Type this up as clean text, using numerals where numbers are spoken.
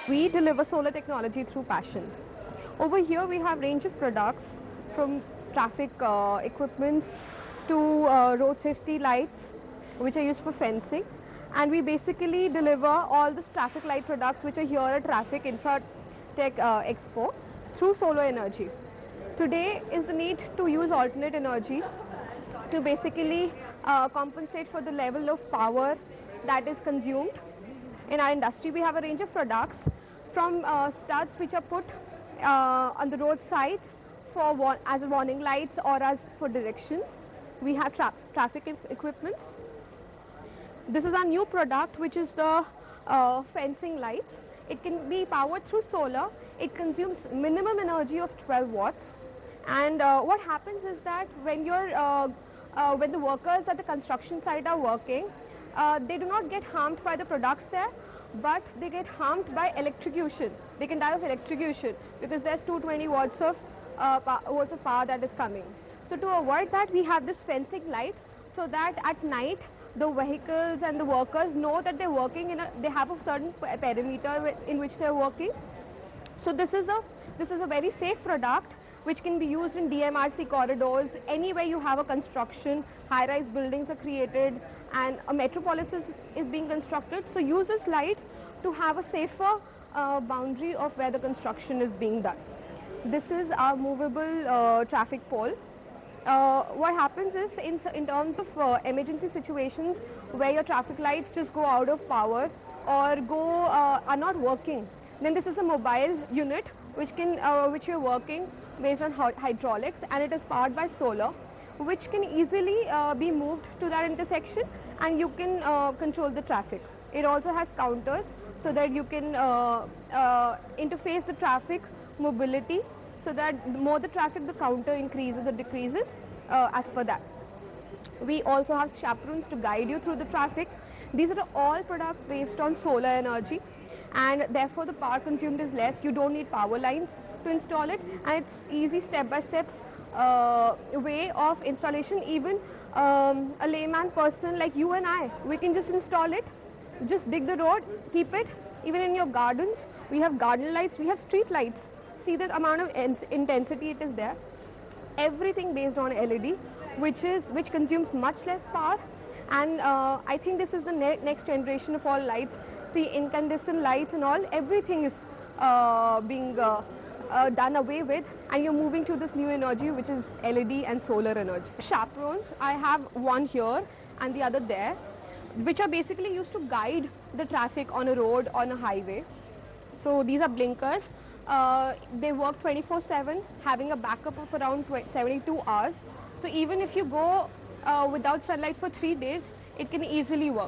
We deliver solar technology through passion. Over here we have range of products from traffic equipments to road safety lights which are used for fencing, and we basically deliver all the traffic light products which are here at Traffic Infra Tech Expo through solar energy. Today is the need to use alternate energy to basically compensate for the level of power that is consumed. In our industry, we have a range of products from studs which are put on the road sides for as warning lights or as for directions. We have traffic equipments. This is our new product, which is the fencing lights. It can be powered through solar. It consumes minimum energy of 12 watts. And what happens is that when when the workers at the construction site are working, they do not get harmed by the products there, but they get harmed by electrocution. They can die of electrocution because there's 220 watts of power that is coming. So to avoid that, we have this fencing light, so that at night the vehicles and the workers know that they're working they have a certain perimeter in which they're working. So this is a very safe product which can be used in DMRC corridors, anywhere you have a construction, high-rise buildings are created and a metropolis is being constructed. So use this light to have a safer boundary of where the construction is being done. This is our movable traffic pole. What happens is in terms of emergency situations where your traffic lights just go out of power or are not working, then this is a mobile unit which you're working based on hydraulics, and it is powered by solar, which can easily be moved to that intersection, and you can control the traffic. It also has counters so that you can interface the traffic mobility, so that the more the traffic, the counter increases or decreases as per that. We also have chaperones to guide you through the traffic. These are all products based on solar energy, and therefore the power consumed is less. You don't need power lines to install it, and it's easy step-by-step way of installation. Even a layman person like you and I, we can just install it, just dig the road, keep it. Even in your gardens, we have garden lights, we have street lights. See the amount of intensity it is there. Everything based on LED, which consumes much less power, and I think this is the next generation of all lights. See, incandescent lights and all, everything is being done away with, and you're moving to this new energy, which is LED and solar energy. Chaperones, I have one here and the other there, which are basically used to guide the traffic on a road, on a highway. So these are blinkers. They work 24/7, having a backup of around 72 hours. So even if you go without sunlight for 3 days, it can easily work.